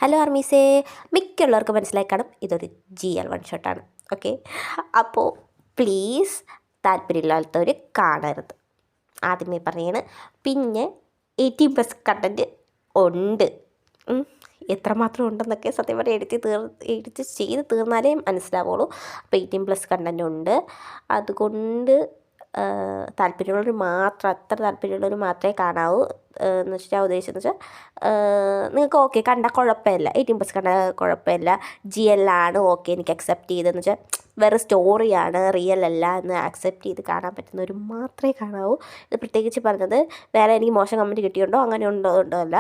Hello ആർമീസേ, മിക്കുള്ളവർക്ക് മനസ്സിലായി കാണും ഇതൊരു GL വൺ ഷോട്ടാണ്. ഓക്കെ, അപ്പോൾ പ്ലീസ് താല്പര്യമില്ലാത്തവർ കാണരുത്, ആദ്യമേ പറയാണ്. പിന്നെ 18+ കണ്ടൻറ്റ് ഉണ്ട്. എത്രമാത്രം ഉണ്ടെന്നൊക്കെ സത്യം പറഞ്ഞാൽ എഡിറ്റ് ചെയ്ത് തീർന്നാലേ മനസ്സിലാവുള്ളൂ. അപ്പോൾ 18+ കണ്ടൻറ്റ് ഉണ്ട്. അതുകൊണ്ട് താല്പര്യമുള്ളവർ മാത്രം, അത്ര താല്പര്യമുള്ളവർ മാത്രമേ കാണാവൂ. എന്ന് വെച്ചാൽ ഉദ്ദേശിച്ചെന്ന് വെച്ചാൽ നിങ്ങൾക്ക് ഓക്കെ കണ്ടാൽ കുഴപ്പമില്ല, 18+ കണ്ടാൽ കുഴപ്പമില്ല, GL ആണ് ഓക്കെ എനിക്ക് അക്സെപ്റ്റ് ചെയ്തെന്ന് വെച്ചാൽ വേറെ സ്റ്റോറിയാണ്, റിയൽ അല്ല എന്ന് അക്സെപ്റ്റ് ചെയ്ത് കാണാൻ പറ്റുന്നവർ മാത്രമേ കാണാവൂ. ഇത് പ്രത്യേകിച്ച് പറഞ്ഞത് വേറെ എനിക്ക് മോശം കമൻറ്റ് കിട്ടിയുണ്ടോ അങ്ങനെ ഉണ്ടോ അല്ല.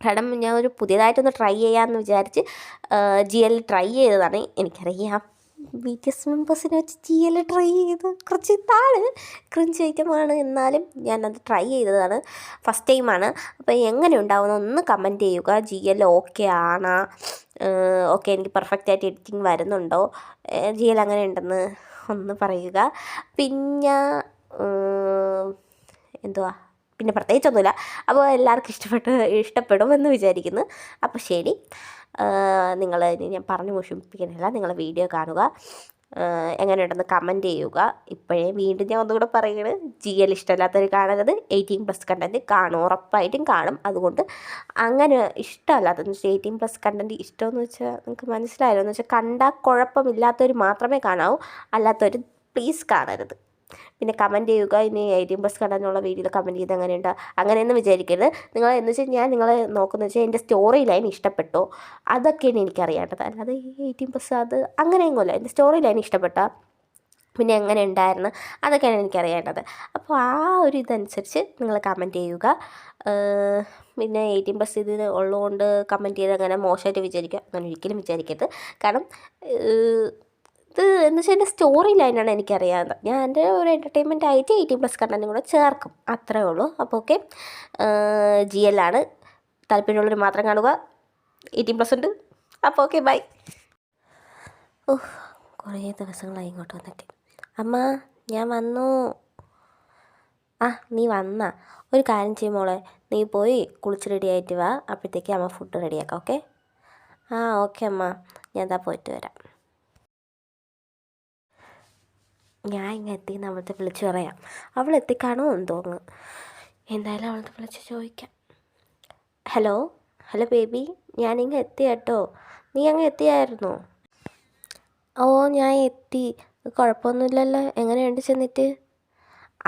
കാരണം ഞാൻ ഒരു പുതിയതായിട്ടൊന്ന് ട്രൈ ചെയ്യാമെന്ന് വിചാരിച്ച് GL ട്രൈ ചെയ്തതാണ്. എനിക്കറിയാം BTS മെമ്പേഴ്സിനെ വെച്ച് GL ട്രൈ ചെയ്ത് കുറച്ച് ക്രിഞ്ച് ഐറ്റമാണ്, എന്നാലും ഞാനത് ട്രൈ ചെയ്തതാണ്, ഫസ്റ്റ് ടൈമാണ്. അപ്പോൾ എങ്ങനെ ഉണ്ടാവുമെന്ന് ഒന്ന് കമൻറ്റ് ചെയ്യുക. GL ഓക്കെ ആണോ, ഓക്കെ എനിക്ക് പെർഫെക്റ്റായിട്ട് എഡിറ്റിംഗ് വരുന്നുണ്ടോ, GL അങ്ങനെ ഉണ്ടെന്ന് ഒന്ന് പറയുക. പിന്നെ എന്തുവാ, പിന്നെ പ്രത്യേകിച്ചൊന്നുമില്ല. അപ്പോൾ എല്ലാവർക്കും ഇഷ്ടപ്പെടുമെന്ന് വിചാരിക്കുന്നു. അപ്പോൾ ശരി, നിങ്ങൾ ഞാൻ പറഞ്ഞു മുഷിപ്പിക്കുന്നില്ല, നിങ്ങൾ വീഡിയോ കാണുക, എങ്ങനെയുണ്ടെന്ന് കമൻറ്റ് ചെയ്യുക. ഇപ്പോഴേ വീണ്ടും ഞാൻ ഒന്നുകൂടെ പറയുന്നത്, GL ഇഷ്ടമില്ലാത്തവർ കാണരുത്, 18+ കണ്ടൻറ്റ് കാണും, ഉറപ്പായിട്ടും കാണും. അതുകൊണ്ട് അങ്ങനെ ഇഷ്ടമല്ലാത്തതെന്ന് വെച്ചാൽ 18+ കണ്ടൻറ്റ് ഇഷ്ടമെന്ന് വെച്ചാൽ നിങ്ങൾക്ക് മനസ്സിലായല്ലോ, എന്ന് വെച്ചാൽ കണ്ടാൽ കുഴപ്പമില്ലാത്തവർ മാത്രമേ കാണാവൂ, അല്ലാത്തവർ പ്ലീസ് കാണരുത്. പിന്നെ കമൻറ്റ് ചെയ്യുക. ഇനി 18+ കണ്ടന്റുള്ള വീഡിയോയിൽ കമൻറ്റ് ചെയ്ത് അങ്ങനെയുണ്ട് അങ്ങനെയൊന്നും വിചാരിക്കരുത്. നിങ്ങൾ എന്ന് വെച്ചാൽ ഞാൻ നിങ്ങളെ നോക്കുന്നത് വെച്ചാൽ എൻ്റെ സ്റ്റോറി ലൈൻ ഇഷ്ടപ്പെട്ടോ, അതൊക്കെയാണ് എനിക്കറിയേണ്ടത്. അല്ലാതെ 18+ അത് അങ്ങനെയൊന്നുമില്ല, എൻ്റെ സ്റ്റോറി ലൈൻ ഇഷ്ടപ്പെട്ടോ പിന്നെ എങ്ങനെ ഉണ്ടായിരുന്നു അതൊക്കെയാണ് എനിക്കറിയേണ്ടത്. അപ്പോൾ ആ ഒരു ഇതനുസരിച്ച് നിങ്ങൾ കമൻറ്റ് ചെയ്യുക. പിന്നെ 18+ ഇതിൽ ഉള്ളതുകൊണ്ട് കമൻറ്റ് ചെയ്ത് അങ്ങനെ മോശമായിട്ട് വിചാരിക്കുക, അങ്ങനെ ഒരിക്കലും വിചാരിക്കരുത്. കാരണം ഇത് എന്ന് വെച്ചാൽ എൻ്റെ സ്റ്റോറി ലൈനാണ് എനിക്കറിയാവുന്നത്. ഞാൻ എൻ്റെ ഒരു എൻ്റർടൈൻമെൻറ്റ് ആയിട്ട് 18+ കണ്ടൻറ്റും കൂടെ ചേർക്കും, അത്രേ ഉള്ളൂ. അപ്പോൾ ഓക്കെ, GL ആണ്, താല്പര്യമുള്ളവർ മാത്രം കാണുക, 18+ ഉണ്ട്. അപ്പോൾ ഓക്കെ, ബൈ. കുറേ ദിവസങ്ങളായി ഇങ്ങോട്ട് വന്നിട്ട്. അമ്മ ഞാൻ വന്നു. നീ വന്നാ? ഒരു കാര്യം ചെയ്യും മോളെ, നീ പോയി കുളിച്ച് റെഡി ആയിട്ട് വാ, അപ്പോഴത്തേക്ക് അമ്മ ഫുഡ് റെഡിയാക്കാം. ഓക്കെ? ഓക്കെ അമ്മ, ഞാൻ എന്താ പോയിട്ട് വരാം. ഞാൻ ഇങ്ങനെ എത്തിയെന്ന് അവളത്തെ വിളിച്ച് പറയാം. അവൾ എത്തിക്കാണോ എന്ന് തോന്നുന്നു. എന്തായാലും അവളത്തെ വിളിച്ച് ചോദിക്കാം. ഹലോ ബേബി, ഞാനിങ്ങ് എത്തി കേട്ടോ. നീ അങ്ങ് എത്തിയായിരുന്നോ? ഞാൻ എത്തി. കുഴപ്പമൊന്നുമില്ലല്ലോ, എങ്ങനെയുണ്ട് ചെന്നിട്ട്?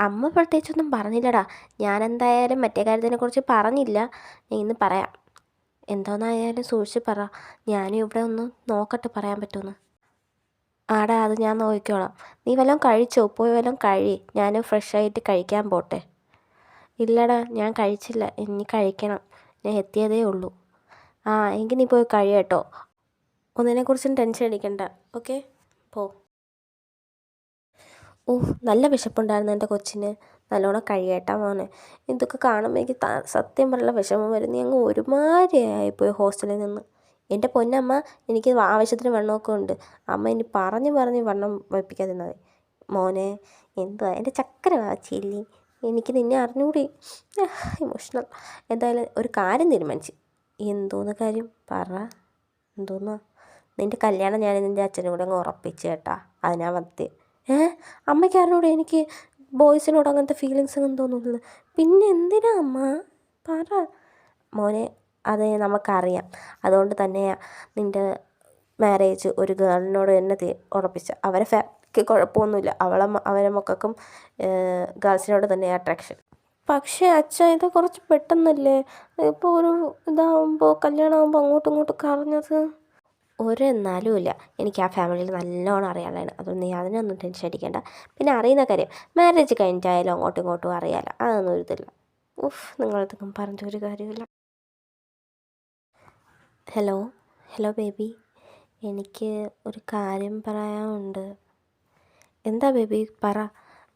അമ്മ പ്രത്യേകിച്ചൊന്നും പറഞ്ഞില്ലടാ. ഞാനെന്തായാലും മറ്റേ കാര്യത്തിനെക്കുറിച്ച് പറഞ്ഞില്ല, ഞാൻ ഇന്ന് പറയാം. എന്തോന്നായാലും സൂക്ഷിച്ച് പറ, ഞാനും ഇവിടെ ഒന്ന് നോക്കട്ടെ പറയാൻ പറ്റുമെന്ന്. ആടാ, അത് ഞാൻ നോക്കിക്കോളാം. നീ വല്ലതും കഴിച്ചോ? പോയി വല്ലതും ഞാൻ ഫ്രഷായിട്ട് കഴിക്കാൻ പോട്ടെ. ഇല്ലടാ, ഞാൻ കഴിച്ചില്ല, ഇനി കഴിക്കണം, ഞാൻ എത്തിയതേ ഉള്ളൂ. എങ്കിൽ നീ പോയി കേട്ടോ. ഒന്നിനെക്കുറിച്ചും ടെൻഷൻ അടിക്കണ്ട. ഓക്കെ, പോ. നല്ല വിശപ്പുണ്ടായിരുന്നു എൻ്റെ കൊച്ചിന്. നല്ലോണം കഴിയട്ടാ മോനെ. ഇതൊക്കെ കാണുമ്പോൾ എനിക്ക് സത്യം പറഞ്ഞ വിഷമം വരും. നീ അങ്ങ് ഒരുമാതിരിയായിപ്പോയി ഹോസ്റ്റലിൽ നിന്ന്. എൻ്റെ പൊന്നമ്മ, എനിക്ക് ആവശ്യത്തിന് വെള്ളമൊക്കെ ഉണ്ട്. അമ്മ ഇനി പറഞ്ഞ് വെള്ളം വെപ്പിക്കാതിരുന്നത്. മോനെ എന്തുവാ എൻ്റെ ചക്കര വാച്ചില്ലേ, എനിക്ക് നിന്നെ അറിഞ്ഞൂടി. ഇമോഷണൽ. എന്തായാലും ഒരു കാര്യം തീരുമാനിച്ച്. എന്തോന്ന് കാര്യം പറ. എന്തോന്നാ? നിൻ്റെ കല്യാണം ഞാൻ നിൻ്റെ അച്ഛനും കൂടെ അങ്ങ് ഉറപ്പിച്ച് കേട്ടാ, അതിനാ വന്നത്. അമ്മയ്ക്ക് അറിഞ്ഞൂടെ എനിക്ക് ബോയ്സിനോട് അങ്ങനത്തെ ഫീലിങ്സ് ഒന്നും തോന്നുന്നില്ല. പിന്നെ എന്തിനാ അമ്മ പറ. മോനെ, അത് നമുക്കറിയാം. അതുകൊണ്ട് തന്നെയാണ് നിൻ്റെ മാരേജ് ഒരു ഗേളിനോട് തന്നെ ഉറപ്പിച്ച. അവരെ ഫാമിലിക്ക് കുഴപ്പമൊന്നുമില്ല, അവരെ മക്കൾക്കും ഗേൾസിനോട് തന്നെ അട്രാക്ഷൻ. പക്ഷേ അച്ഛാ, ഇത് കുറച്ച് പെട്ടെന്നല്ലേ? ഇപ്പോൾ ഒരു ഇതാവുമ്പോൾ, കല്യാണമാകുമ്പോൾ അങ്ങോട്ടും ഇങ്ങോട്ടും പറഞ്ഞത്. എന്നാലും ഇല്ല, എനിക്ക് ആ ഫാമിലിയിൽ നല്ലോണം അറിയാനാണ്. അതുകൊണ്ട് നീ അതിനൊന്നും ടെൻഷൻ അടിക്കേണ്ട. പിന്നെ അറിയുന്ന കാര്യം, മാരേജ് കഴിഞ്ഞിട്ടായാലും അങ്ങോട്ടും ഇങ്ങോട്ടും അറിയാമല്ലോ, അതൊന്നും ഇതില്ല. നിങ്ങളിതൊന്നും പറഞ്ഞൊരു കാര്യമില്ല. ഹലോ ബേബി, എനിക്ക് ഒരു കാര്യം പറയാനുണ്ട്. എന്താ ബേബി പറ.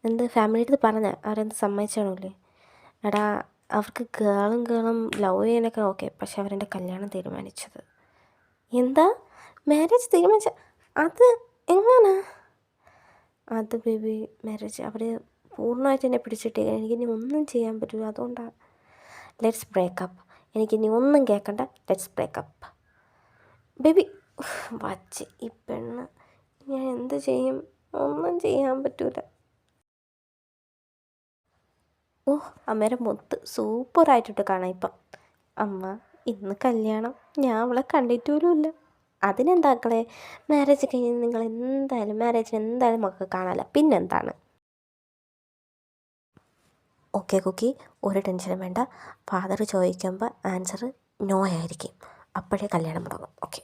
എന്ത് ഫാമിലിയുടെ അടുത്ത് പറഞ്ഞ അവരെന്ത് സമ്മതിച്ചാണല്ലേ? എടാ, അവർക്ക് ഗേളും ലവ് ചെയ്യാനൊക്കെ ഓക്കെ, പക്ഷെ അവരെൻ്റെ കല്യാണം തീരുമാനിച്ചത്. എന്താ? മാരേജ് തീരുമാനിച്ച? അത് എങ്ങനെ? അത് ബേബി, മാരേജ് അവർ പൂർണ്ണമായിട്ട് എന്നെ പിടിച്ചിട്ടേ, എനിക്കിനി ഒന്നും ചെയ്യാൻ പറ്റില്ല. അതുകൊണ്ടാണ്. Let's breakup. എനിക്കിനി ഒന്നും കേൾക്കണ്ട, ലെറ്റ്സ് ബ്രേക്കപ്പ്. ബേബി വച്ച് ഈ പെണ്ണ്, ഞാൻ എന്ത് ചെയ്യും? ഒന്നും ചെയ്യാൻ പറ്റൂല. ഓ അമ്മേരെ മുത്ത് സൂപ്പറായിട്ടിട്ട് കാണാം ഇപ്പം. അമ്മ ഇന്ന് കല്യാണം, ഞാൻ അവളെ കണ്ടിട്ടുപോലുമില്ല. അതിനെന്താക്കളെ, മാരേജ് കഴിഞ്ഞ് നിങ്ങൾ എന്തായാലും മാരേജിന് എന്തായാലും മക്കൾ കാണാമല്ലോ, പിന്നെന്താണ്. ഓക്കെ കുക്കി, ഒരു ടെൻഷനും വേണ്ട. ഫാദർ ചോദിക്കുമ്പോൾ ആൻസർ നോ ആയിരിക്കും, അപ്പോഴേ കല്യാണം മുടങ്ങും. ഓക്കെ.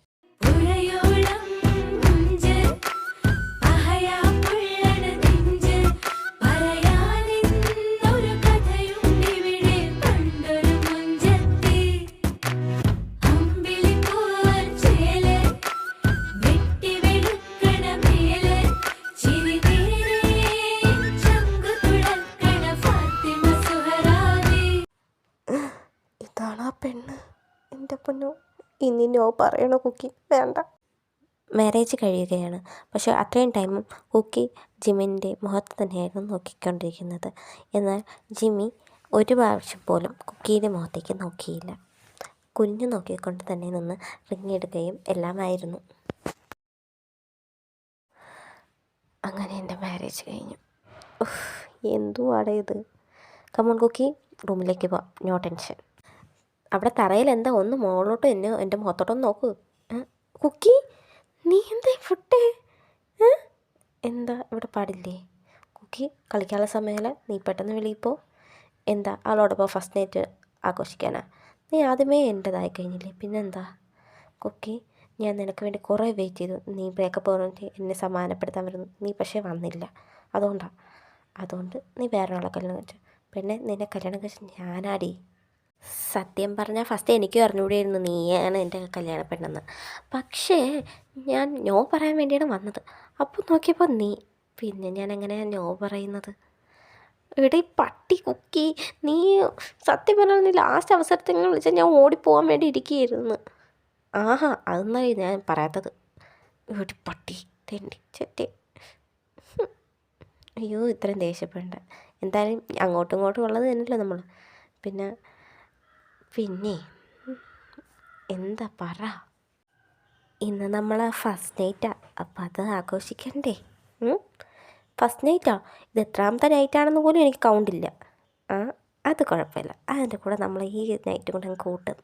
ഇതാണ് ആ പെണ്ണ്. എൻ്റെ പൊന്നോ, ഇനി നോ പറയണോ കുക്കി? വേണ്ട. മാരേജ് കഴിയുകയാണ്. പക്ഷേ അത്രയും ടൈമും കുക്കി ജിമ്മിൻ്റെ മുഖത്ത് തന്നെയായിരുന്നു നോക്കിക്കൊണ്ടിരിക്കുന്നത്. എന്നാൽ ജിമ്മി ഒരു പ്രാവശ്യം പോലും കുക്കിയുടെ മുഖത്തേക്ക് നോക്കിയില്ല. കുഞ്ഞു നോക്കിക്കൊണ്ട് തന്നെ നിന്ന് റിങ്ങെടുക്കുകയും എല്ലാമായിരുന്നു. അങ്ങനെ എൻ്റെ മാരേജ് കഴിഞ്ഞു. എന്തുവാടേ ഇത്? കമോൺ കുക്കി, റൂമിലേക്ക് പോവാം, നോ ടെൻഷൻ. അവിടെ തറയിൽ എന്താ, ഒന്ന് മുകളിലോട്ട് എൻ്റെ മുഖത്തോട്ടൊന്ന് നോക്കൂ. കുക്കി, നീ എന്താ ഫുഡ്? എന്താ ഇവിടെ പാടില്ലേ? കുക്കി, കളിക്കാനുള്ള സമയമല്ല, നീ പെട്ടെന്ന് വെളിയിൽ പോ. എന്താ അവളോടൊപ്പം ഫസ്റ്റ് നൈറ്റ് ആഘോഷിക്കാനാ? നീ ആദ്യമേ എൻ്റെതായി കഴിഞ്ഞില്ലേ, പിന്നെന്താ? കുക്കി, ഞാൻ നിനക്ക് വേണ്ടി കുറേ വെയിറ്റ് ചെയ്തു. നീ ബ്രേക്കപ്പ് പറഞ്ഞിട്ട് എന്നെ സമാധാനപ്പെടുത്താൻ വരുന്നു, നീ പക്ഷേ വന്നില്ല. അതുകൊണ്ട് നീ വേറെ ആളെ കല്യാണം കഴിച്ചു. പിന്നെ നിന്നെ കല്യാണം കഴിച്ച് ഞാനാടി. സത്യം പറഞ്ഞാൽ ഫസ്റ്റ് എനിക്കും അറിഞ്ഞുകൂടിയായിരുന്നു നീയാണ് എൻ്റെ കല്യാണ പെണ്ണെന്ന്. പക്ഷേ ഞാൻ നോ പറയാൻ വേണ്ടിയാണ് വന്നത്. അപ്പോൾ നോക്കിയപ്പോൾ നീ, പിന്നെ ഞാൻ എങ്ങനെയാണ് നോ പറയുന്നത്? ഇവിടെ ഈ പട്ടി കുക്കി, നീ സത്യം പറഞ്ഞാൽ നീ ലാസ്റ്റ് അവസരത്തിൽ വിളിച്ചാൽ ഞാൻ ഓടിപ്പോകാൻ വേണ്ടി ഇരിക്കുകയായിരുന്നു. ആഹാ, അതൊന്നായി ഞാൻ പറയാത്തത്. ഇവിടെ പട്ടി തെണ്ടി ചെറ്റേ. അയ്യോ, ഇത്രയും ദേഷ്യപ്പെടേണ്ട. എന്തായാലും അങ്ങോട്ടും ഇങ്ങോട്ടും ഉള്ളത് തന്നെയല്ലോ നമ്മൾ. പിന്നെ എന്താ പറ? ഇന്ന് നമ്മൾ ഫസ്റ്റ് നൈറ്റാ, അപ്പം അത് ആഘോഷിക്കണ്ടേ? ഫസ്റ്റ് നൈറ്റാ? ഇത് എത്രാമത്തെ നൈറ്റാണെന്ന് പോലും എനിക്ക് കൗണ്ടില്ല. അത് കുഴപ്പമില്ല, അതിൻ്റെ കൂടെ നമ്മൾ ഈ നൈറ്റും കൂടെ കൂട്ടും.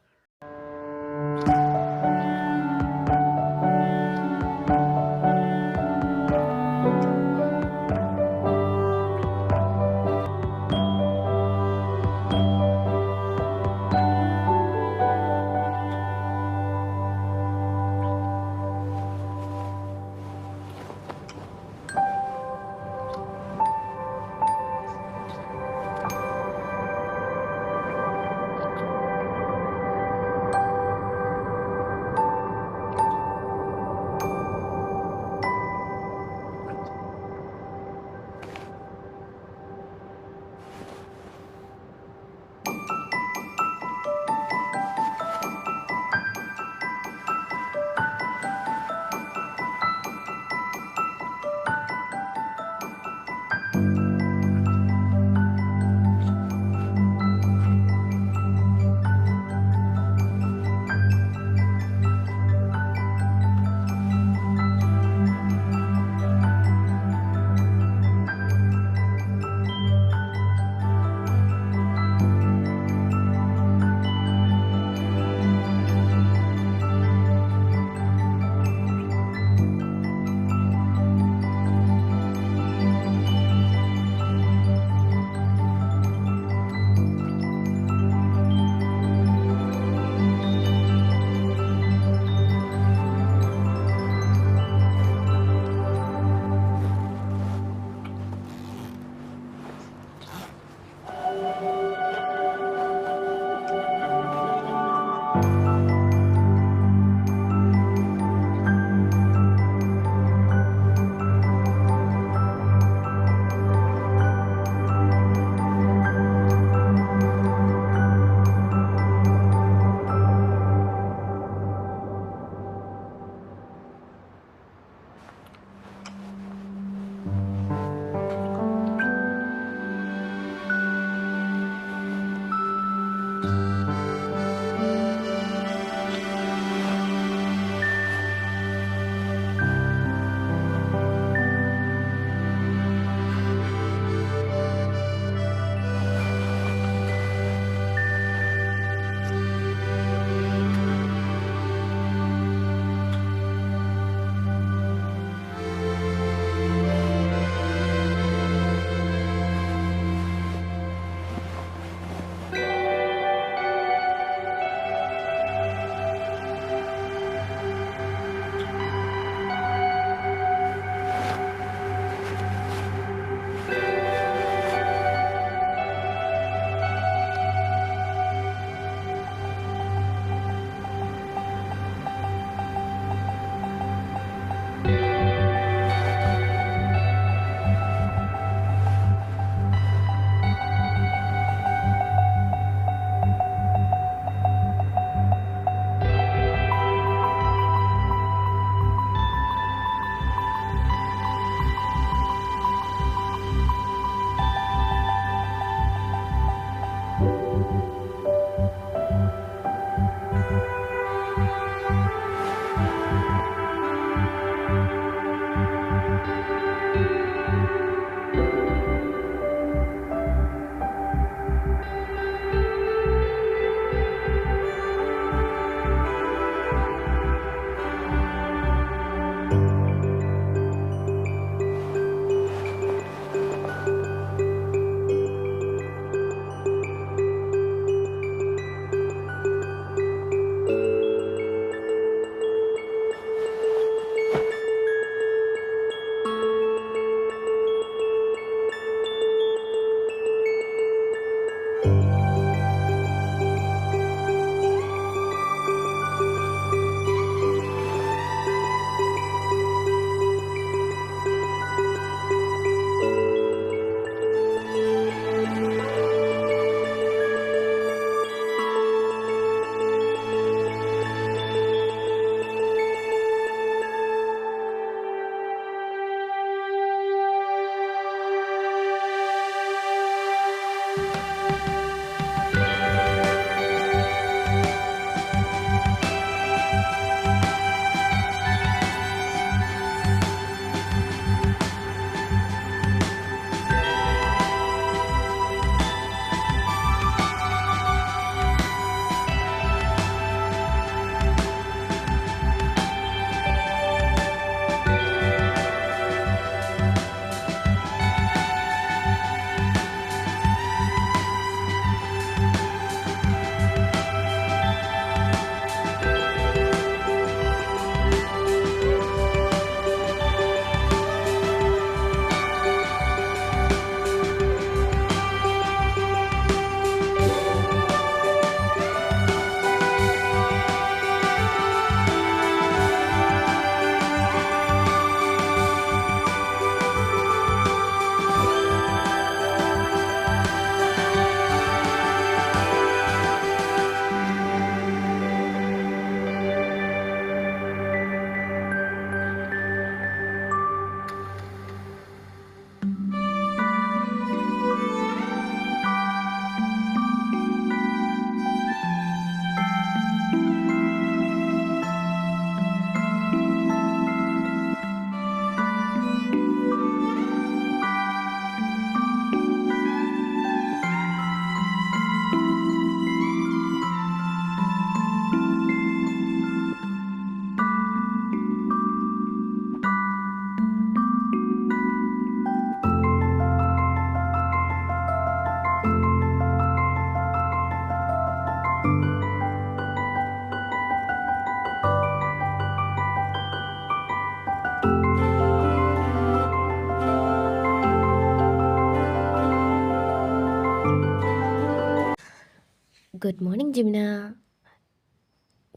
Good morning Jimina.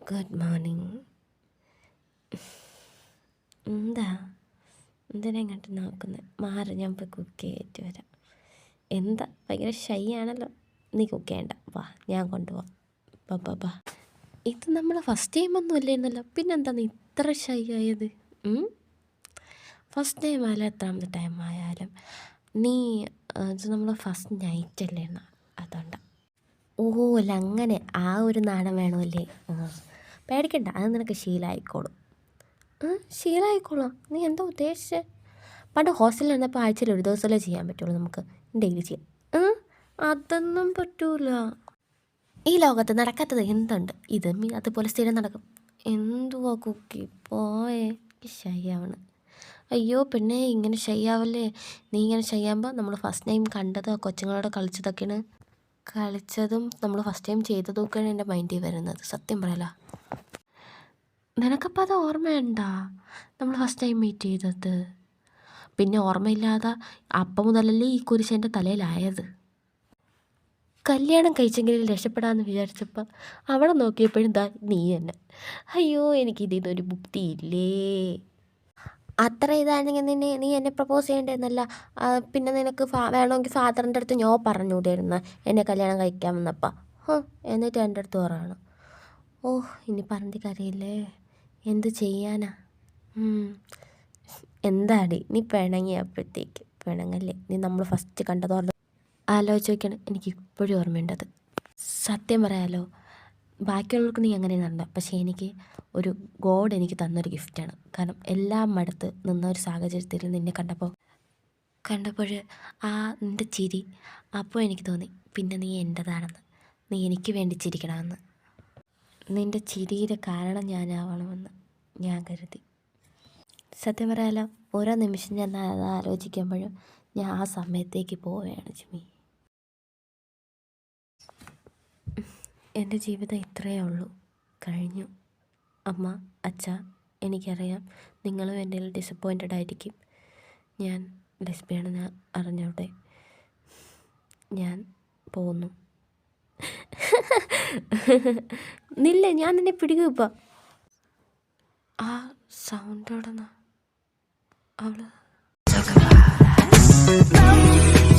Good morning. എന്താ എന്തിനാ ഇങ്ങോട്ട് നോക്കുന്നത്? മാറി, ഞാൻ പോയി കുക്ക് ചെയ്തിട്ട് വരാം. എന്താ ഭയങ്കര ഷൈ ആണല്ലോ. നീ കുക്ക് ചെയ്യണ്ട, വാ ഞാൻ കൊണ്ടുപോവാം. ബാ. ഇത് നമ്മൾ ഫസ്റ്റ് ടൈം ഒന്നും ഇല്ലായിരുന്നല്ലോ, പിന്നെന്താ നീ ഇത്ര ഷൈ ആയത്? ഫസ്റ്റ് ടൈം ആയാലും എത്രാമത്തെ ടൈം ആയാലും നീ ഇത് നമ്മൾ ഫസ്റ്റ് നൈറ്റ് അല്ലായിരുന്നു, അതുകൊണ്ടാണ്. ഓ അല്ല, അങ്ങനെ ആ ഒരു നാണം വേണമല്ലേ? പേടിക്കണ്ട, അത് നിനക്ക് ശീലമായിക്കോളും. ശീലമായിക്കോളാം. നീ എന്താ ഉദ്ദേശിച്ചത്? പണ്ട് ഹോസ്റ്റലിൽ നിന്നപ്പോൾ ആഴ്ചയിൽ ഒരു ദിവസമല്ലേ ചെയ്യാൻ പറ്റുള്ളൂ, നമുക്ക് ഡെയിലി ചെയ്യാം. അതൊന്നും പറ്റൂല. ഈ ലോകത്ത് നടക്കാത്തത് എന്തുണ്ട്? ഇത് അതുപോലെ സ്ഥിരം നടക്കും. എന്തുവാ കുക്കി പോയേ? ഷൈയാണ്. അയ്യോ പെണ്ണേ, ഇങ്ങനെ ഷൈയാവല്ലേ. നീ ഇങ്ങനെ ഷൈയാകുമ്പോൾ നമ്മൾ ഫസ്റ്റ് ടൈം കണ്ടതോ കൊച്ചുങ്ങളോട് കളിച്ചതും നമ്മൾ ഫസ്റ്റ് ടൈം ചെയ്തതൊക്കെയാണ് എൻ്റെ മൈൻഡിൽ വരുന്നത്. സത്യം പറയല. നിനക്കപ്പോൾ അത് ഓർമ്മയുണ്ടാ നമ്മൾ ഫസ്റ്റ് ടൈം മീറ്റ് ചെയ്തത്? പിന്നെ ഓർമ്മയില്ലാതെ അപ്പം മുതലല്ലേ ഈ കുരിശ് എൻ്റെ തലയിലായത്. കല്യാണം കഴിച്ചെങ്കിലും രക്ഷപ്പെടാമെന്ന് വിചാരിച്ചപ്പോൾ അവിടെ നോക്കിയപ്പോഴും നീ തന്നെ. അയ്യോ, എനിക്കിതൊരു മുക്തിയില്ലേ. അത്ര ഇതാണെങ്കിൽ നീ എന്നെ പ്രപ്പോസ് ചെയ്യേണ്ടിയിരുന്നല്ല. പിന്നെ നിനക്ക് വേണമെങ്കിൽ ഫാദറിൻ്റെ അടുത്ത് ഞാൻ പറഞ്ഞുകൂടിയിരുന്നു എന്നെ കല്യാണം കഴിക്കാൻ വന്നപ്പോൾ. എന്നിട്ട് എൻ്റെ അടുത്ത് പറയണം. ഇനി പറഞ്ഞിട്ട് കാര്യമില്ലേ, എന്ത് ചെയ്യാനാ? എന്താടി നീ പിണങ്ങിയപ്പോഴത്തേക്ക്? പിണങ്ങല്ലേ, നീ നമ്മൾ ഫസ്റ്റ് കണ്ടതോർമ്മ ആലോചിച്ച് നോക്കിയാണ് എനിക്ക് ഇപ്പോഴും ഓർമ്മയുണ്ടത്. സത്യം പറയാലോ, ബാക്കിയുള്ളവർക്ക് നീ അങ്ങനെ നടണ്ട, പക്ഷേ എനിക്ക് ഒരു ഗോഡ് എനിക്ക് തന്നൊരു ഗിഫ്റ്റാണ്. കാരണം എല്ലാം മടുത്ത് നിന്ന ഒരു സാഹചര്യത്തിൽ നിന്നെ കണ്ടപ്പോൾ നിൻ്റെ ചിരി, അപ്പോൾ എനിക്ക് തോന്നി പിന്നെ നീ എൻ്റെതാണെന്ന്, നീ എനിക്ക് വേണ്ടി ചിരിക്കണമെന്ന്. നിൻ്റെ ചിരിയുടെ കാരണം ഞാനാവണമെന്ന് ഞാൻ കരുതി. സത്യം പറയാലോ, ഓരോ നിമിഷം ഞാൻ അത് ആലോചിക്കുമ്പോഴും ഞാൻ ആ സമയത്തേക്ക് പോവുകയാണ് ജിമ്മി. എൻ്റെ ജീവിതം ഇത്രയേ ഉള്ളൂ, കഴിഞ്ഞു. അമ്മ, അച്ഛ, എനിക്കറിയാം നിങ്ങളും എൻ്റെ ഡിസപ്പോയിൻറ്റഡ് ആയിരിക്കും. ഞാൻ ലെസ്ബിയാണെന്ന് അറിഞ്ഞോട്ടെ, ഞാൻ പോകുന്നു. നില്ല, ഞാൻ നിന്നെ പിടിക്കും ഇപ്പം. ആ സൗണ്ടോടെന്നാ അവള്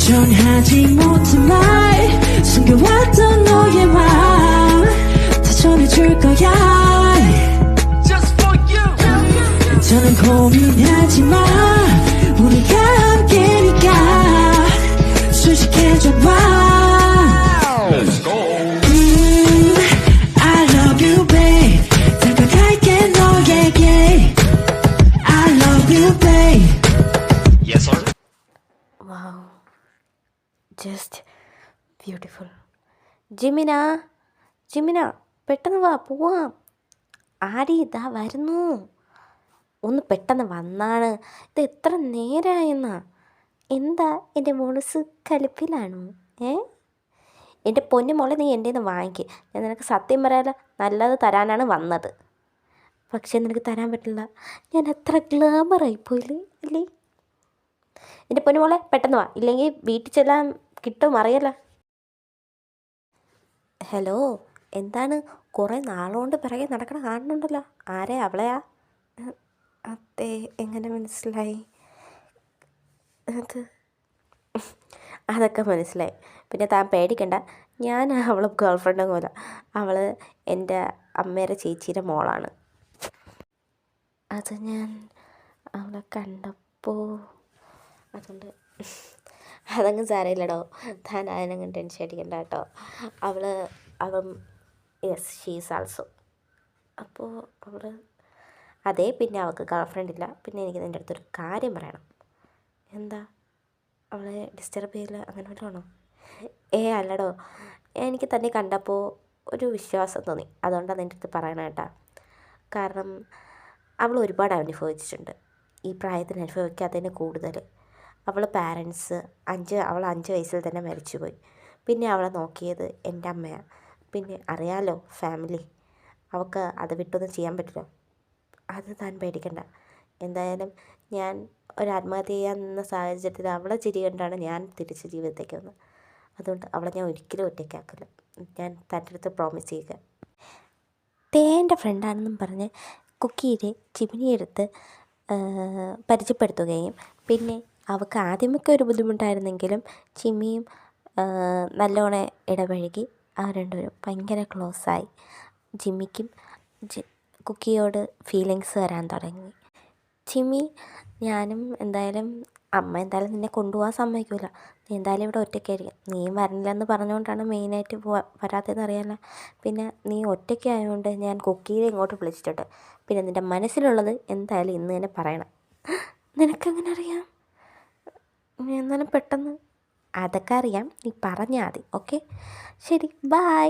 전하지 못한 말 숨겨왔던 너의 맘 다 전해줄 거야 Just for you 더는 고민하지 마 우리가 함께니까 솔직해져 봐 Let's go I love you babe 다가갈게 너에게 I love you babe Yes sir Wow just beautiful. Jimina പെട്ടെന്ന് വാ, പോവാം. ആടി ഇതാ വരുന്നു. ഒന്ന് പെട്ടെന്ന് വന്നാണ്. ഇത് എത്ര നേരമായെന്നാ? എന്താ എൻ്റെ മോളസ് കലിപ്പിലാണോ? എൻ്റെ പൊന്നു മോളെ, നീ എൻ്റെ നിന്ന് വാങ്ങിക്ക്. ഞാൻ നിനക്ക് സത്യം പറയാലോ നല്ലത് തരാനാണ് വന്നത്, പക്ഷേ നിനക്ക് തരാൻ പറ്റില്ല. ഞാൻ എത്ര ഗ്ലാമറായിപ്പോയില്ലേ അല്ലേ? എൻ്റെ പൊന്നു മോളെ പെട്ടെന്ന് വാ, ഇല്ലെങ്കിൽ വീട്ടിൽ ചെല്ലാൻ കിട്ടും അറിയല്ല. ഹലോ, എന്താണ് കുറേ നാളുകൊണ്ട് പിറകെ നടക്കണ കാണുന്നുണ്ടല്ലോ. ആരെ? അവളെയാ? അതെ, എങ്ങനെ മനസ്സിലായി? അതൊക്കെ മനസ്സിലായി. പിന്നെ താൻ പേടിക്കണ്ട, ഞാൻ അവളെ ഗേൾഫ്രണ്ടൊന്നും അല്ല. അവൾ എൻ്റെ അമ്മയുടെ ചേച്ചിയുടെ മോളാണ്. അത് ഞാൻ അവളെ കണ്ടപ്പോൾ അതുകൊണ്ട് അതങ്ങ് സാരമില്ലടോ, താൻ അതിനങ്ങ് ടെൻഷൻ അടിക്കണ്ട കേട്ടോ. അവൻ യെസ് ഷീസ് ആൾസോ. അപ്പോൾ അതെ, പിന്നെ അവൾക്ക് ഗേൾ ഫ്രണ്ട് ഇല്ല. പിന്നെ എനിക്ക് നിൻ്റെ അടുത്തൊരു കാര്യം പറയണം. എന്താ? അവളെ ഡിസ്റ്റർബ് ചെയ്യില്ല അങ്ങനെ വല്ലതാണോ? അല്ലടോ, എനിക്ക് തന്നെ കണ്ടപ്പോൾ ഒരു വിശ്വാസം തോന്നി, അതുകൊണ്ടാണ് നിൻ്റെ അടുത്ത് പറയണം കേട്ടാ. കാരണം അവൾ ഒരുപാട് അനുഭവിച്ചിട്ടുണ്ട്, ഈ പ്രായത്തിന് അനുഭവിക്കാത്തതിന് കൂടുതൽ. അവൾ പാരൻസ് അവൾ 5 വയസ്സിൽ തന്നെ മരിച്ചുപോയി. പിന്നെ അവളെ നോക്കിയത് എൻ്റെ അമ്മയാണ്. പിന്നെ അറിയാലോ ഫാമിലി, അവൾക്ക് അത് വിട്ടൊന്നും ചെയ്യാൻ പറ്റില്ല. അത് താൻ പേടിക്കണ്ട. എന്തായാലും ഞാൻ ഒരു ആത്മഹത്യ ചെയ്യാൻ നിന്ന സാഹചര്യത്തിൽ അവളെ ചിരി കണ്ടാണ് ഞാൻ തിരിച്ച് ജീവിതത്തേക്ക് വന്നത്. അതുകൊണ്ട് അവളെ ഞാൻ ഒരിക്കലും ഒറ്റയ്ക്കാക്കില്ല. ഞാൻ തൻ്റെ അടുത്ത് പ്രോമിസ് ചെയ്യുക. തേൻ്റെ ഫ്രണ്ടാണെന്നും പറഞ്ഞ് കുക്കിയെ ചിമിനിയെടുത്ത് പരിചയപ്പെടുത്തുകയും പിന്നെ അവൾക്ക് ആദ്യമൊക്കെ ഒരു ബുദ്ധിമുട്ടായിരുന്നെങ്കിലും ചിമ്മിയും നല്ലോണം ഇടപഴകി ആ രണ്ടുപേരും ഭയങ്കര ക്ലോസായി. ജിമ്മിക്കും കുക്കിയോട് ഫീലിങ്സ് വരാൻ തുടങ്ങി. ചിമ്മി ഞാനും എന്തായാലും അമ്മ എന്തായാലും നിന്നെ കൊണ്ടുപോകാൻ സമ്മതിക്കില്ല, നീ എന്തായാലും ഇവിടെ ഒറ്റയ്ക്കായിരിക്കും, നീയും വരണില്ലെന്ന് പറഞ്ഞുകൊണ്ടാണ് മെയിനായിട്ട് വരാത്തതെന്ന് അറിയാമല്ലോ. പിന്നെ നീ ഒറ്റയ്ക്കായതുകൊണ്ട് ഞാൻ കുക്കിയെ ഇങ്ങോട്ട് വിളിച്ചിട്ടുണ്ട്. പിന്നെ നിൻ്റെ മനസ്സിലുള്ളത് എന്തായാലും ഇന്ന് തന്നെ പറയണം. നിനക്കെങ്ങനെ അറിയാം? എന്നാലും പെട്ടെന്ന് അതൊക്കെ അറിയാം, നീ പറഞ്ഞാൽ മതി. ഓക്കെ ശരി, ബൈ,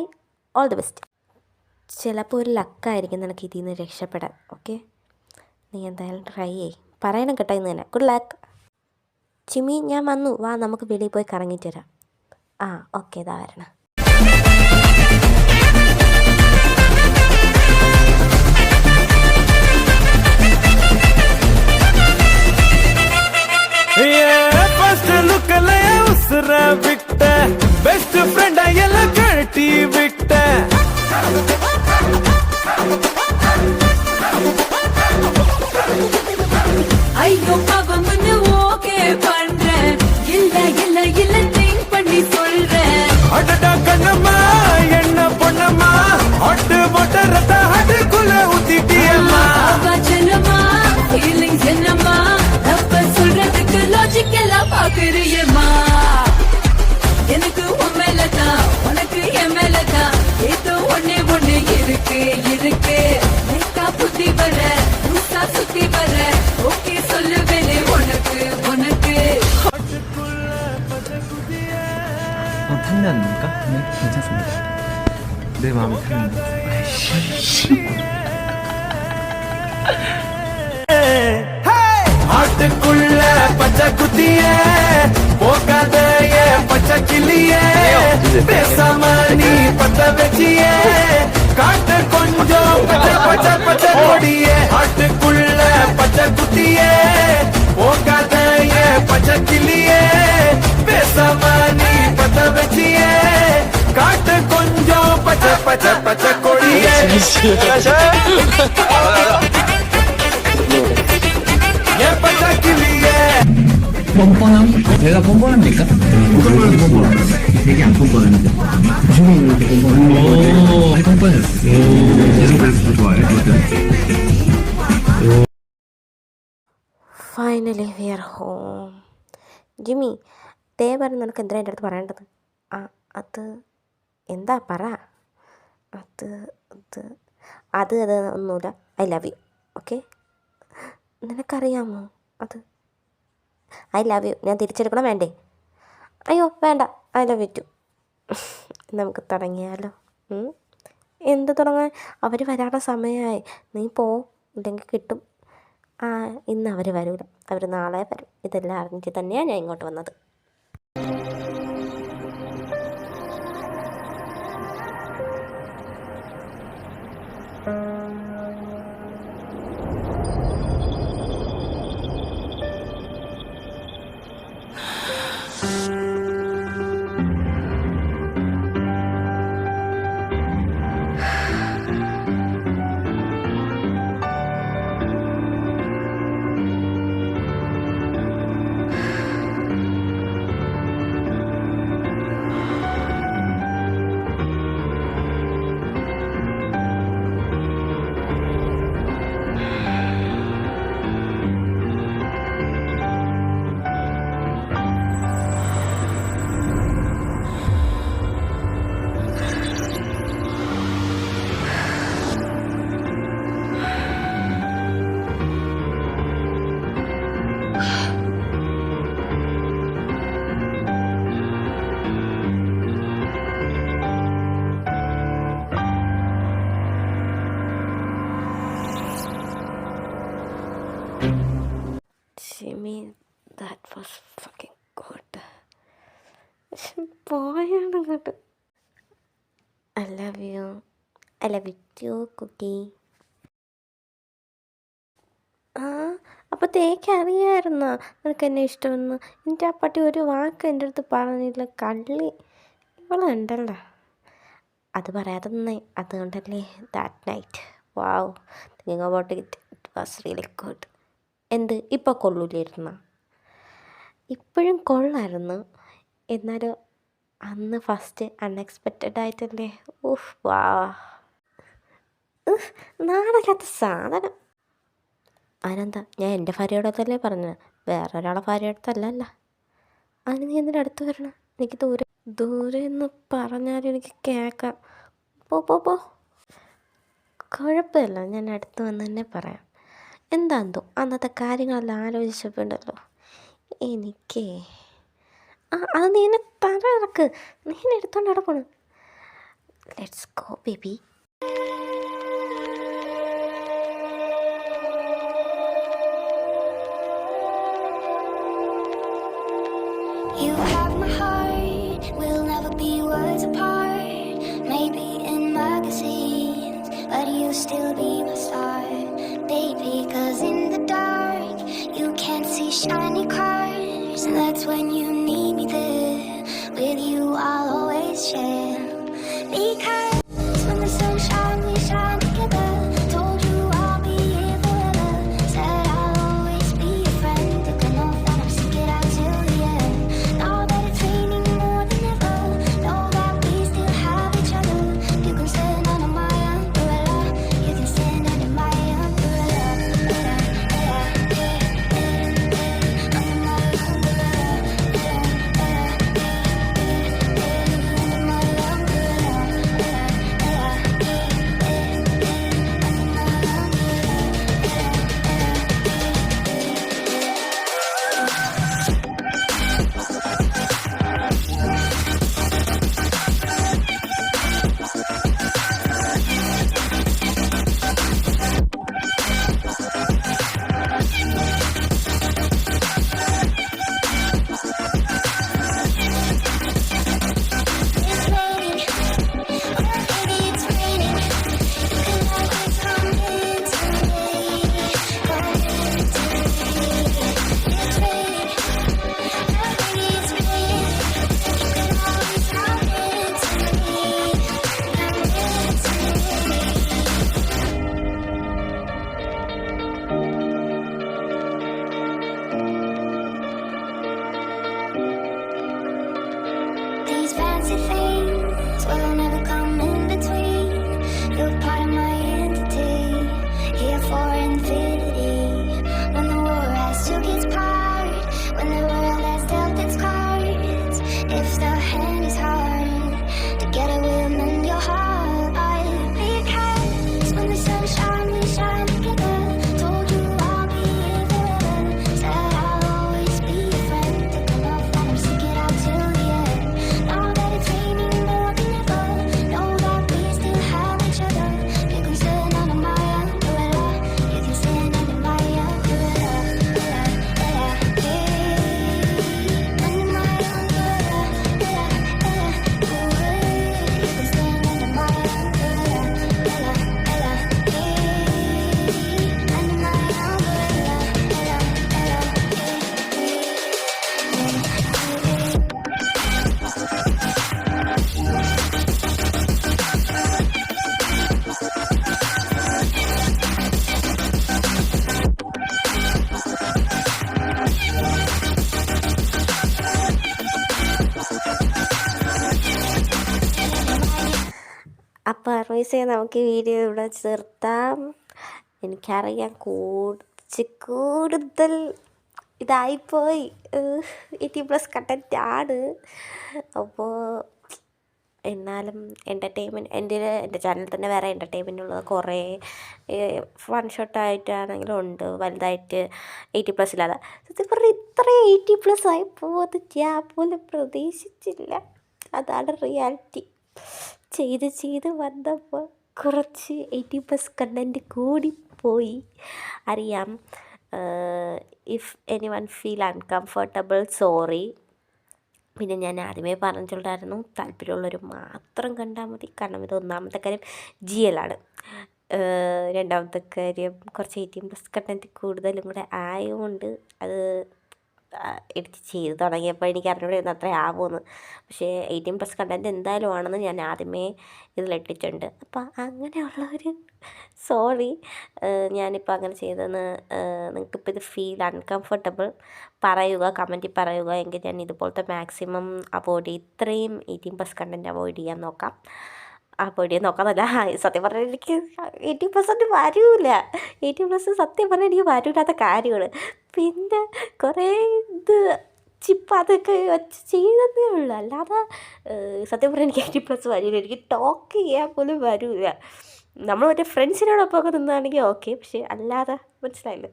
ഓൾ ദി ബെസ്റ്റ്. ചിലപ്പോൾ ഒരു ലക്കായിരിക്കും നിനക്ക് ഇതിൽ നിന്ന് രക്ഷപ്പെടാൻ. ഓക്കെ നീ എന്തായാലും ട്രൈ ചെയ്യ്, പറയണം കേട്ടോ ഇന്ന് തന്നെ. Good luck. ചിമ്മി ഞാൻ വന്നു, വാ നമുക്ക് വെളിയിൽ പോയി കറങ്ങിയിട്ട് വരാം. ആ ഓക്കെ, ഇതാ വരണം. விட்ட பெஸ்ட் ஃப்ரெண்ட் எல்லாம் கழட்டி விட்ட ஐயோ பாவம்னு ஓகே பண்றேன், இல்ல இல்ல இல்ல திங்க் பண்ணி சொல்றேன். அடடா கண்ணம்மா என்ன பொண்ணம்மா அட்டு போட்ட ரத்த அதுக்குள்ள ஊத்திட்டியம்மா. செல்லம்மா ஃபீலிங்ஸ் என்னம்மா, தப்ப சொல்றதுக்கு லாஜிக் எல்லாம் பாக்குறியம்மா. எனக்கு உன் மேலதான் உனக்கு என் மேலதான் ஏதோ ஒண்ணே ஒண்ணு இருக்கு இருக்கு. லைட்டா புத்தி வர லூசா சுத்தி வர ஓகே சொல்லுவேனே உனக்கு உனக்கு. 탄내 아닙니까? 네, 괜찮습니다. 내 마음이 틀린다. 아이씨. ஆட்டுக்குள்ள பச்சை குத்திய போகாத பச்சை கிளிய பேசாம நீ பத்த வச்சிய காட்டு கொஞ்சம் பச்சை பச்சை பச்சை கொடிய. ஆட்டுக்குள்ள பச்சை குத்திய போகாத பச்சை கிளிய பேசாம நீ பத்த வச்சிய காட்டு கொஞ்சம் பச்சை பச்சை பச்சை கொடிய. 뻔뻔함? 내가 뻔뻔합니까? 되게 안 뻔뻔한데. 무슨 이렇게 뻔뻔해? 오, 뻔뻔했어. 계속 그래서 좋아해. Finally we are home. Jimmy, തേ പറഞ്ഞ് നിനക്ക് എന്തിനാ എൻ്റെ അടുത്ത് പറയേണ്ടത്? ആ അത് എന്താ പറ. അത് അത് അത് അത് ഒന്നുമില്ല. I love U. ഓക്കെ നിനക്കറിയാമോ അത്? ഐ ലവ് യു ഞാൻ തിരിച്ചെടുക്കണം വേണ്ടേ? അയ്യോ വേണ്ട, ഐ ലവ് യു ടു. നമുക്ക് തുടങ്ങിയാലോ? എന്ത് തുടങ്ങാൻ? അവർ വരാനുള്ള സമയമായി, നീ പോ, ഇല്ലെങ്കിൽ കിട്ടും. ആ ഇന്ന് അവർ വരില്ല, അവർ നാളെ വരും. ഇതെല്ലാം അറിഞ്ഞിട്ട് തന്നെയാണ് ഞാൻ ഇങ്ങോട്ട് വന്നത്. Jimmy, that was fucking good. പോയാണ് കേട്ടോ. I love you. I love you too cookie. ആ അപ്പോൾ തേക്ക് അറിയാമായിരുന്നോ നിനക്ക് എന്നെ ഇഷ്ടമെന്ന്? എൻ്റെ ആ പട്ടി ഒരു വാക്ക് എൻ്റെ അടുത്ത് പറഞ്ഞില്ല. കള്ളി ഇവളുണ്ടല്ലോ. അത് പറയാതെ നിന്നേ, അതുകൊണ്ടല്ലേ that night. Wow, thinking about it was really good. എന്ത് ഇപ്പോൾ കൊള്ളൂലായിരുന്ന? ഇപ്പോഴും കൊള്ളായിരുന്നു, എന്നാലും അന്ന് ഫസ്റ്റ് അൺഎക്സ്പെക്റ്റഡ് ആയിട്ടല്ലേ. ഊഹ് വാ, നാടല്ലാത്ത സാധനം. അതിനെന്താ, ഞാൻ എൻ്റെ ഭാര്യയോടത്തല്ലേ പറഞ്ഞത്, വേറെ ഒരാളെ ഭാര്യയോടത്തല്ലല്ല. അതിന് നീ എന്തിനാ അടുത്ത് വരണം? എനിക്ക് ദൂരെ ദൂരെ എന്ന് പറഞ്ഞാലും എനിക്ക് കേൾക്കാം. പോ. കുഴപ്പമില്ല, ഞാൻ അടുത്ത് വന്ന് തന്നെ പറയാം. എന്താന്തോ അന്നത്തെ കാര്യങ്ങളെല്ലാം ആലോചിച്ചപ്പോണ്ടല്ലോ എനിക്ക് അത് നീ എന്നെ തല ഇറക്ക്, നീ എന്നെ എടുത്തോണ്ട് അവിടെ പോണ്. Let's go baby. You have my heart, we'll never be worlds apart. Maybe in magazines, but you'll still be my star, baby. 'Cause in the dark, you can't see shiny cars, and that's when you need me there. With you, I'll always share. Because when the sun shines, we shine together. Told you I'll be here forever. Said I'll always be your friend. Took an oath that I'm stick it out till the end. Now that it's raining more than ever, know that we still have each other. You can stand under my umbrella. You can stand under my umbrella. Under my umbrella. Under my umbrella. It's raining, oh baby, it's raining. You can always come into me, come into me. It's raining, oh baby, it's raining. You can always come into me, come into me. These fancy things will never come in between. You're part of my entity, here for infinity. When the war has took its part, when the world has dealt its cards, if the hand is hard, together we'll mend your heart. Because when the sun shines, we shine together. Told you I'll be here forever. Said I'll always be your friend. Took an oath that I'm stick it out till the end. Now that it's raining more than ever, know that we still have each other. You can stand under my umbrella. You can stand under my umbrella. Under my umbrella. You can stand under my umbrella. Under my അപ്പോൾ അർവീസേ, നമുക്ക് ഈ video ഇവിടെ ചേർത്താം. എനിക്കറിയാം കൂടുതൽ ഇതായിപ്പോയി, 18+ content ആണ്. അപ്പോൾ എന്നാലും entertainment എൻ്റെ ചാനലിൽ തന്നെ വേറെ എൻ്റർടൈൻമെൻ്റ് ഉള്ളത് കുറേ വൺ ഷോട്ടായിട്ടാണെങ്കിലും ഉണ്ട്, വലുതായിട്ട് 18+ ഇല്ലാതെ. സത്യം പറഞ്ഞാൽ ഇത്ര 18+ ആയി പോകുന്നത് ഞാൻ പോലും പ്രതീക്ഷിച്ചില്ല. അതാണ് റിയാലിറ്റി. ചെയ്ത് വന്നപ്പോൾ കുറച്ച് 18+ കണ്ടൻറ്റ് കൂടിപ്പോയി, അറിയാം. If any one feel uncomfortable, sorry. പിന്നെ ഞാൻ ആദ്യമേ പറഞ്ഞിട്ടുണ്ടായിരുന്നു, താല്പര്യമുള്ളവർ മാത്രം കണ്ടാൽ മതി. കാരണം ഇത് ഒന്നാമത്തെ കാര്യം GL ആണ്, രണ്ടാമത്തെ കാര്യം കുറച്ച് 18+ കണ്ടൻറ്റ് കൂടുതലും കൂടെ ആയതുകൊണ്ട് അത് എഡിറ്റ് ചെയ്ത് തുടങ്ങിയപ്പോൾ എനിക്ക് അറിഞ്ഞൂടെ അത്ര ആവുമെന്ന്. പക്ഷേ 18+ കണ്ടൻറ്റ് എന്തായാലും ആണെന്ന് ഞാൻ ആദ്യമേ ഇതിലിട്ടിട്ടുണ്ട്. അപ്പോൾ അങ്ങനെയുള്ളവർ സോറി, ഞാനിപ്പോൾ അങ്ങനെ ചെയ്തതെന്ന് നിങ്ങൾക്കിപ്പോൾ ഇത് ഫീൽ അൺകംഫർട്ടബിൾ പറയുക, കമൻറ്റിൽ പറയുക. എങ്കിൽ ഞാൻ ഇതുപോലത്തെ മാക്സിമം അവോയ്ഡ് ചെയ്യും, ഇത്രയും 18+ കണ്ടൻറ്റ് അവോയ്ഡ് ചെയ്യാൻ നോക്കാം. അവോയ്ഡ് ചെയ്യാൻ നോക്കാമെന്നല്ല, സത്യം പറഞ്ഞാൽ എനിക്ക് 80% വരില്ല. 18+ സത്യം പറഞ്ഞാൽ എനിക്ക് വരില്ലാത്ത കാര്യമാണ്. പിന്നെ കുറേ ഇത് അതൊക്കെ വെച്ച് ചെയ്തതേ ഉള്ളൂ. അല്ലാതെ സത്യം പറഞ്ഞാൽ എനിക്ക് 18+ വരില്ല. എനിക്ക് ടോക്ക് ചെയ്യാൻ പോലും വരില്ല. നമ്മൾ മറ്റേ ഫ്രണ്ട്സിനോടൊപ്പമൊക്കെ നിന്നാണെങ്കിൽ ഓക്കെ, പക്ഷേ അല്ലാതെ മനസ്സിലായില്ല.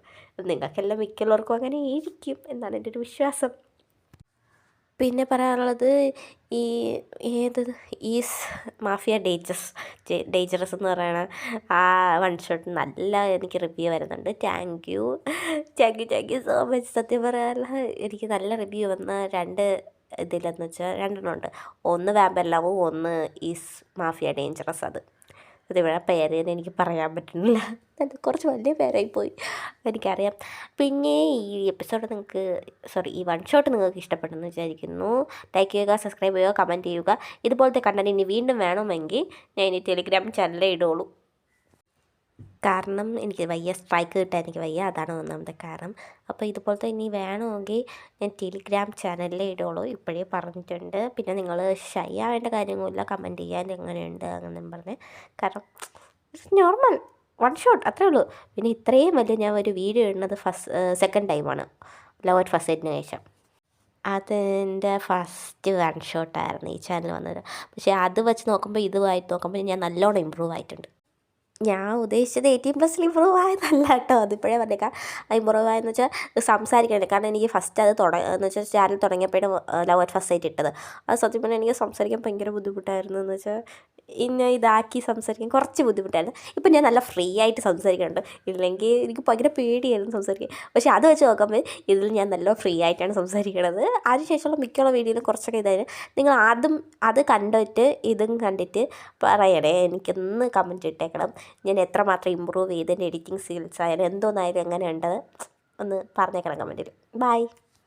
നിങ്ങൾക്കെല്ലാം മിക്കുള്ളവർക്കും അങ്ങനെ ഇരിക്കും എന്നാണ് എൻ്റെ ഒരു വിശ്വാസം. പിന്നെ പറയാനുള്ളത് ഈ ഈസ് മാഫിയ ഡേഞ്ചറസ് എന്ന് പറയുന്ന ആ വൺ ഷോട്ട് നല്ല എനിക്ക് റിവ്യൂ വരുന്നുണ്ട്. Thank you so much. സത്യം പറയാനുള്ള എനിക്ക് നല്ല റിവ്യൂ വന്ന 2 ഇതിലെന്ന് വെച്ചാൽ 2 ഉണ്ട്. ഒന്ന് വാമ്പർ ലവും, ഒന്ന് ഈസ് മാഫിയ ഡേഞ്ചറസ്. അതിവിടെ പേര് എനിക്ക് പറയാൻ പറ്റുന്നില്ല, അത് കുറച്ച് വലിയ പേരായിപ്പോയി എനിക്കറിയാം. പിന്നെ ഈ എപ്പിസോഡ് ഈ വൺ ഷോട്ട് നിങ്ങൾക്ക് ഇഷ്ടപ്പെട്ടെന്ന് വിചാരിക്കുന്നു. ലൈക്ക് ചെയ്യുക, സബ്സ്ക്രൈബ് ചെയ്യുക, കമൻറ്റ് ചെയ്യുക. ഇതുപോലത്തെ കണ്ടൻറ്റ് ഇനി വീണ്ടും വേണമെങ്കിൽ ഞാൻ ഇനി ടെലിഗ്രാം ചാനലിലേ ഇടുള്ളൂ. കാരണം എനിക്ക് വയ്യ, സ്ട്രൈക്ക് കിട്ടാൻ എനിക്ക് വയ്യ, അതാണ് ഒന്നാമത്തെ കാരണം. അപ്പോൾ ഇതുപോലത്തെ ഇനി വേണമെങ്കിൽ ഞാൻ ടെലിഗ്രാം ചാനലിലേ ഇടുള്ളൂ, ഇപ്പോഴേ പറഞ്ഞിട്ടുണ്ട്. പിന്നെ നിങ്ങൾ ഷൈ ആവേണ്ട കാര്യങ്ങളില്ല, കമൻറ്റ് ചെയ്യാൻ എങ്ങനെയുണ്ട് അങ്ങനെ പറഞ്ഞ്. കാരണം നോർമൽ വൺ ഷോട്ട് അത്രേ ഉള്ളൂ. പിന്നെ ഇത്രയും വലിയ ഞാൻ ഒരു വീഡിയോ ഇടുന്നത് സെക്കൻഡ് ടൈമാണ് ലവ് അറ്റ് ഫസ്റ്റ് സൈറ്റിന് ശേഷം. അതെൻ്റെ ഫസ്റ്റ് വൺ ഷോട്ടായിരുന്നു ഈ ചാനൽ വന്നത്. പക്ഷേ അത് വെച്ച് നോക്കുമ്പോൾ ഇതുമായിട്ട് നോക്കുമ്പോൾ ഞാൻ നല്ലോണം ഇമ്പ്രൂവ് ആയിട്ടുണ്ട്. ഞാൻ ഉദ്ദേശിച്ചത് 18+ ഇമ്പ്രൂവ് ആയതല്ല കേട്ടോ, അതിപ്പോഴേ പറഞ്ഞേക്കാം. ഇമ്പ്രൂവ് ആയെന്ന് വെച്ചാൽ സംസാരിക്കണേ. കാരണം എനിക്ക് ഫസ്റ്റ് അത് എന്ന് വെച്ചാൽ ചാനൽ തുടങ്ങിയപ്പോഴും ലവ് അറ്റ് ഫസ്റ്റ് സൈറ്റ് ഇട്ടത്. അത് സത്യം പറഞ്ഞാൽ എനിക്ക് സംസാരിക്കാൻ ഭയങ്കര ബുദ്ധിമുട്ടായിരുന്നു. എന്ന് വെച്ചാൽ ഇന്നെ ഇതാക്കി സംസാരിക്കാൻ കുറച്ച് ബുദ്ധിമുട്ടായിരുന്നു. ഇപ്പം ഞാൻ നല്ല ഫ്രീ ആയിട്ട് സംസാരിക്കുന്നുണ്ട്. ഇല്ലെങ്കിൽ എനിക്ക് ഭയങ്കര പേടിയായിരുന്നു സംസാരിക്കാൻ. പക്ഷേ അത് വെച്ച് നോക്കുമ്പോൾ ഇതിൽ ഞാൻ നല്ല ഫ്രീ ആയിട്ടാണ് സംസാരിക്കുന്നത്. അതിനുശേഷമുള്ള മിക്കുള്ള വീഡിയോയിൽ കുറച്ചൊക്കെ ഇതായിരുന്നു. നിങ്ങൾ ആദ്യം അത് കണ്ടിട്ട് ഇതും കണ്ടിട്ട് പറയണേ, എനിക്കൊന്ന് കമൻറ്റ് ഇട്ടേക്കണം. ഞാൻ എത്രമാത്രം ഇമ്പ്രൂവ് ചെയ്ത് എൻ്റെ എഡിറ്റിംഗ് സ്കിൽസ് ആയാലും എന്തോന്നായാലും എങ്ങനെയുണ്ട് ഒന്ന് പറഞ്ഞേക്കണം കമൻറ്റിൽ. ബൈ.